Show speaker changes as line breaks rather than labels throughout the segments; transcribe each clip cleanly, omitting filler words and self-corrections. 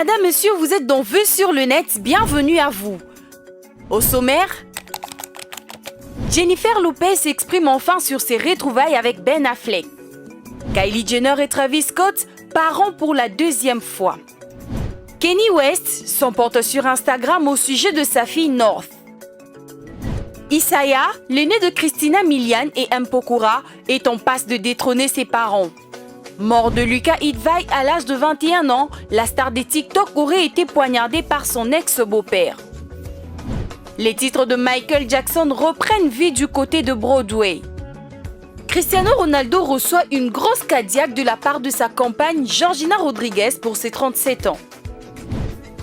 Madame, monsieur, vous êtes dans Vue sur le net, bienvenue à vous. Au sommaire, Jennifer Lopez s'exprime enfin sur ses retrouvailles avec Ben Affleck. Kylie Jenner et Travis Scott, parents pour la deuxième fois. Kanye West s'emporte sur Instagram au sujet de sa fille North. Isaiah, l'aîné de Christina Milian et M. Pokora, est en passe de détrôner ses parents. Mort de Lucas Hidvai à l'âge de 21 ans, la star des TikTok aurait été poignardée par son ex-beau-père. Les titres de Michael Jackson reprennent vie du côté de Broadway. Cristiano Ronaldo reçoit une grosse cardiaque de la part de sa compagne Georgina Rodriguez pour ses 37 ans.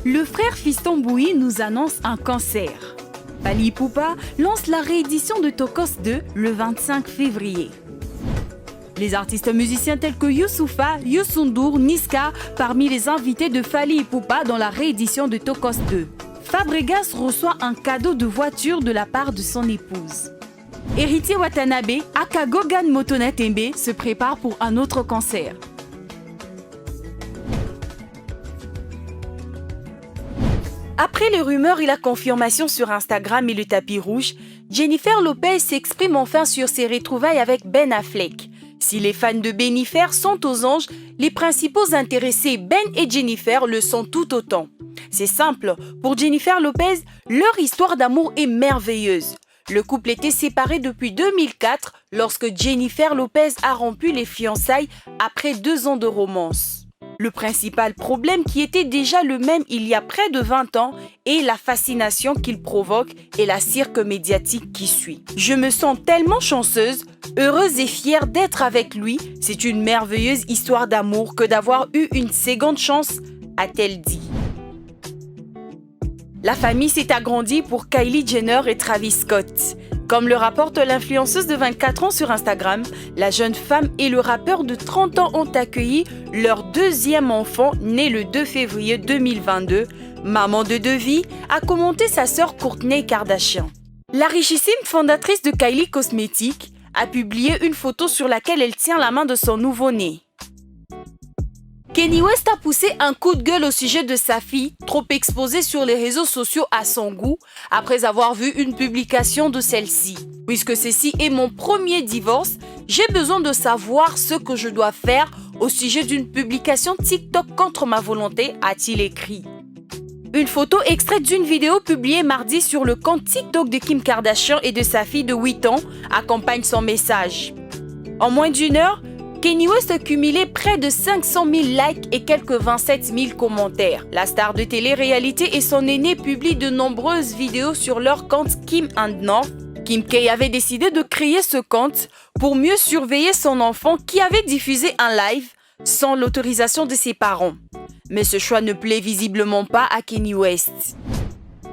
Le frère Fiston Bouilly nous annonce un cancer. Fally Ipupa lance la réédition de Tokos 2 le 25 février. Les artistes musiciens tels que Youssoupha, Youssou N'Dour, Niska parmi les invités de Fally Ipupa dans la réédition de Tokos 2. Fabregas reçoit un cadeau de voiture de la part de son épouse. Héritier Watanabe, aka Gogan Motonatembe, se prépare pour un autre concert. Après les rumeurs et la confirmation sur Instagram et le tapis rouge, Jennifer Lopez s'exprime enfin sur ses retrouvailles avec Ben Affleck. Si les fans de Bennifer sont aux anges, les principaux intéressés Ben et Jennifer le sont tout autant. C'est simple, pour Jennifer Lopez, leur histoire d'amour est merveilleuse. Le couple était séparé depuis 2004 lorsque Jennifer Lopez a rompu les fiançailles après 2 ans de romance. Le principal problème qui était déjà le même il y a près de 20 ans est la fascination qu'il provoque et la cirque médiatique qui suit. Je me sens tellement chanceuse, heureuse et fière d'être avec lui. C'est une merveilleuse histoire d'amour que d'avoir eu une seconde chance, a-t-elle dit. La famille s'est agrandie pour Kylie Jenner et Travis Scott. Comme le rapporte l'influenceuse de 24 ans sur Instagram, la jeune femme et le rappeur de 30 ans ont accueilli leur 2e enfant né le 2 février 2022. Maman de 2 vies a commenté sa sœur Kourtney Kardashian. La richissime fondatrice de Kylie Cosmetics a publié une photo sur laquelle elle tient la main de son nouveau-né. Kanye West a poussé un coup de gueule au sujet de sa fille, trop exposée sur les réseaux sociaux à son goût, après avoir vu une publication de celle-ci. Puisque ceci est mon premier divorce, j'ai besoin de savoir ce que je dois faire au sujet d'une publication TikTok contre ma volonté, a-t-il écrit. Une photo extraite d'une vidéo publiée mardi sur le compte TikTok de Kim Kardashian et de sa fille de 8 ans accompagne son message. En moins d'1 heure, Kanye West a cumulé près de 500 000 likes et quelques 27 000 commentaires. La star de télé-réalité et son aîné publient de nombreuses vidéos sur leur compte Kim and North. Kim K avait décidé de créer ce compte pour mieux surveiller son enfant qui avait diffusé un live sans l'autorisation de ses parents. Mais ce choix ne plaît visiblement pas à Kanye West.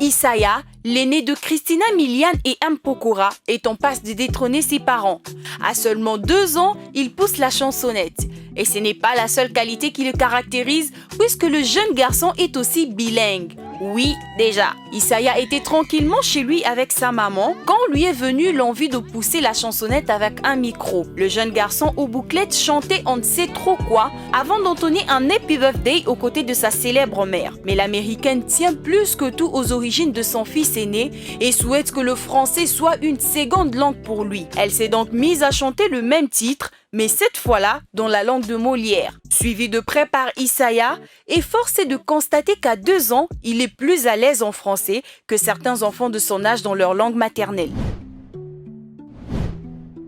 Isaiah, l'aîné de Christina Milian et M. Pokora, est en passe de détrôner ses parents. À seulement 2 ans, il pousse la chansonnette. Et ce n'est pas la seule qualité qui le caractérise, puisque le jeune garçon est aussi bilingue. Oui, déjà, Isaiah était tranquillement chez lui avec sa maman quand lui est venue l'envie de pousser la chansonnette avec un micro. Le jeune garçon aux bouclettes chantait on ne sait trop quoi avant d'entonner un Happy Birthday aux côtés de sa célèbre mère. Mais l'américaine tient plus que tout aux origines de son fils aîné et souhaite que le français soit une seconde langue pour lui. Elle s'est donc mise à chanter le même titre, mais cette fois-là dans la langue de Molière. Suivi de près par Isaiah, et forcé de constater qu'à 2 ans, il est plus à l'aise en français que certains enfants de son âge dans leur langue maternelle.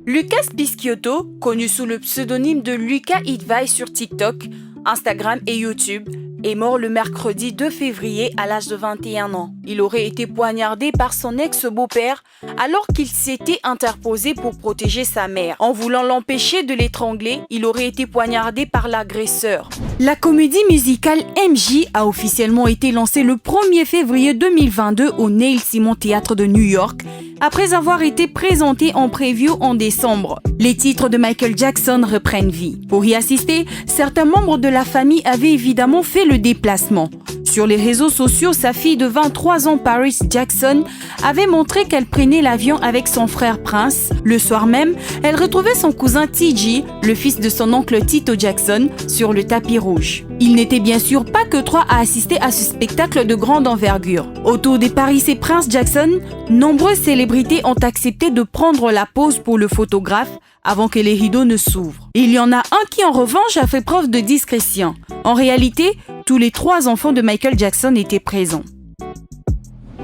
Lucas Bischiotto, connu sous le pseudonyme de Lucas Hidvai sur TikTok, Instagram et YouTube, est mort le mercredi 2 février à l'âge de 21 ans. Il aurait été poignardé par son ex-beau-père alors qu'il s'était interposé pour protéger sa mère. En voulant l'empêcher de l'étrangler, il aurait été poignardé par l'agresseur. La comédie musicale MJ a officiellement été lancée le 1er février 2022 au Neil Simon Theatre de New York, après avoir été présentée en preview en décembre. Les titres de Michael Jackson reprennent vie. Pour y assister, certains membres de la famille avaient évidemment fait le déplacement. Sur les réseaux sociaux, sa fille de 23 ans, Paris Jackson, avait montré qu'elle prenait l'avion avec son frère Prince. Le soir même, elle retrouvait son cousin TG, le fils de son oncle Tito Jackson, sur le tapis rouge. Il n'était bien sûr pas que trois à assister à ce spectacle de grande envergure. Autour des Paris et Prince Jackson, nombreuses célébrités ont accepté de prendre la pose pour le photographe avant que les rideaux ne s'ouvrent. Il y en a un qui en revanche a fait preuve de discrétion. En réalité, tous les 3 enfants de Michael Jackson étaient présents.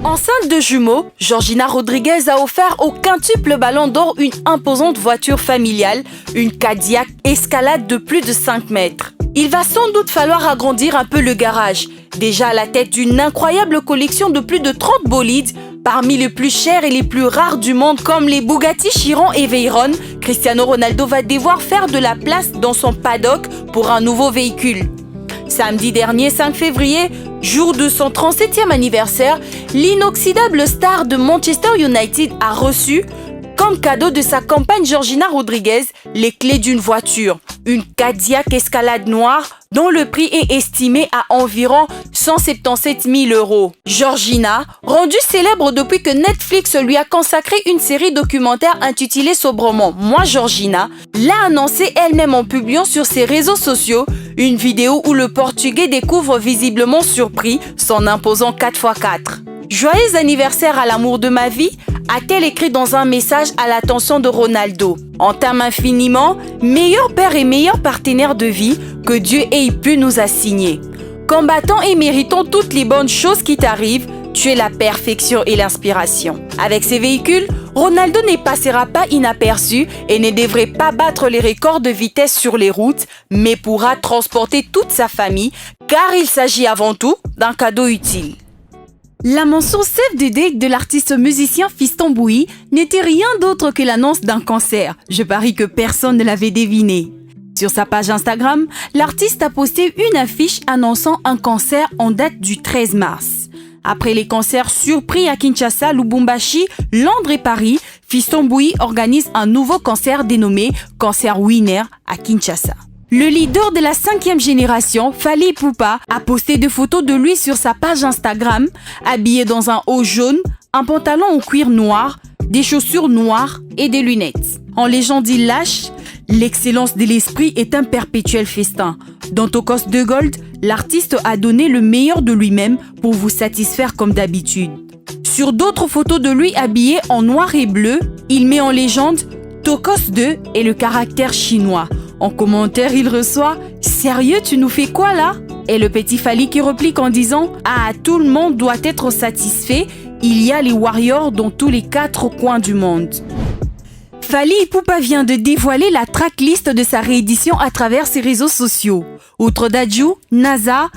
Enceinte de jumeaux, Georgina Rodriguez a offert au quintuple Ballon d'Or une imposante voiture familiale, une Cadillac Escalade de plus de 5 mètres. Il va sans doute falloir agrandir un peu le garage, déjà à la tête d'une incroyable collection de plus de 30 bolides, parmi les plus chers et les plus rares du monde comme les Bugatti Chiron et Veyron. Cristiano Ronaldo va devoir faire de la place dans son paddock pour un nouveau véhicule. Samedi dernier, 5 février, jour de son 37e anniversaire, l'inoxydable star de Manchester United a reçu, comme cadeau de sa compagne Georgina Rodriguez, les clés d'une voiture, une Cadillac Escalade noire dont le prix est estimé à environ 177 000 €. Georgina, rendue célèbre depuis que Netflix lui a consacré une série documentaire intitulée sobrement « Moi Georgina », l'a annoncé elle-même en publiant sur ses réseaux sociaux une vidéo où le Portugais découvre visiblement surpris son imposant 4x4. Joyeux anniversaire à l'amour de ma vie, a-t-elle écrit dans un message à l'attention de Ronaldo. On t'aime infiniment, meilleur père et meilleur partenaire de vie que Dieu ait pu nous assigner. Combattons et méritons toutes les bonnes choses qui t'arrivent, tu es la perfection et l'inspiration. Avec ces véhicules, Ronaldo ne passera pas inaperçu et ne devrait pas battre les records de vitesse sur les routes, mais pourra transporter toute sa famille, car il s'agit avant tout d'un cadeau utile. La mention Save the Date de l'artiste musicien Fiston Bouilly n'était rien d'autre que l'annonce d'un concert. Je parie que personne ne l'avait deviné. Sur sa page Instagram, l'artiste a posté une affiche annonçant un concert en date du 13 mars. Après les concerts surpris à Kinshasa, Lubumbashi, Londres et Paris, Fiston Bouilly organise un nouveau concert dénommé Concert Winner à Kinshasa. Le leader de la 5e génération, Fally Ipupa, a posté des photos de lui sur sa page Instagram, habillé dans un haut jaune, un pantalon en cuir noir, des chaussures noires et des lunettes. En légende, il lâche « L'excellence de l'esprit est un perpétuel festin. Dans Tokos de Gold, l'artiste a donné le meilleur de lui-même pour vous satisfaire comme d'habitude. » Sur d'autres photos de lui habillé en noir et bleu, il met en légende « Tokos 2 et le caractère chinois ». En commentaire, il reçoit « Sérieux, tu nous fais quoi là ?» Et le petit Fally qui replique en disant « Ah, tout le monde doit être satisfait, il y a les Warriors dans tous les 4 coins du monde. » Fally Ipupa vient de dévoiler la tracklist de sa réédition à travers ses réseaux sociaux. Outre Dadju, NASA,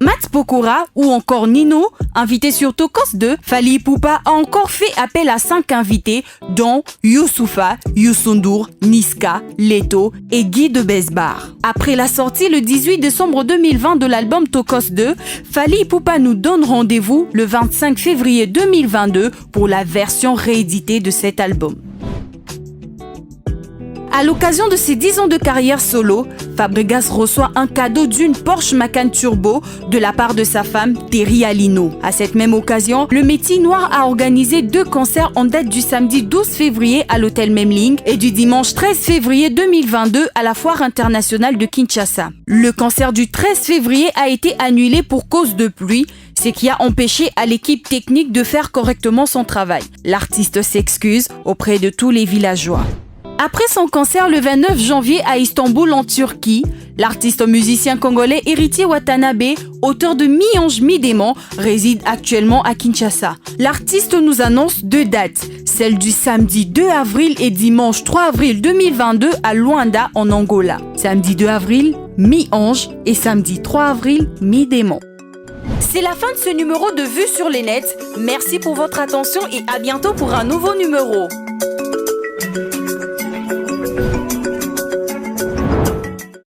Mats Pokora ou encore Nino, invité sur Tokos 2, Fally Ipupa a encore fait appel à 5 invités, dont Youssoupha, Youssou N'Dour, Niska, Leto et Guy de Besbar. Après la sortie le 18 décembre 2020 de l'album Tokos 2, Fally Ipupa nous donne rendez-vous le 25 février 2022 pour la version rééditée de cet album. À l'occasion de ses 10 ans de carrière solo, Fabregas reçoit un cadeau d'une Porsche Macan Turbo de la part de sa femme Terry Alino. À cette même occasion, le Métis Noir a organisé 2 concerts en date du samedi 12 février à l'hôtel Memling et du dimanche 13 février 2022 à la Foire internationale de Kinshasa. Le concert du 13 février a été annulé pour cause de pluie, ce qui a empêché à l'équipe technique de faire correctement son travail. L'artiste s'excuse auprès de tous les villageois. Après son concert le 29 janvier à Istanbul en Turquie, l'artiste musicien congolais Héritier Watanabe, auteur de Mi-Ange Mi-Démon, réside actuellement à Kinshasa. L'artiste nous annonce 2 dates, celle du samedi 2 avril et dimanche 3 avril 2022 à Luanda en Angola. Samedi 2 avril, Mi-Ange et samedi 3 avril, Mi-Démon. C'est la fin de ce numéro de Vue sur les nets. Merci pour votre attention et à bientôt pour un nouveau numéro.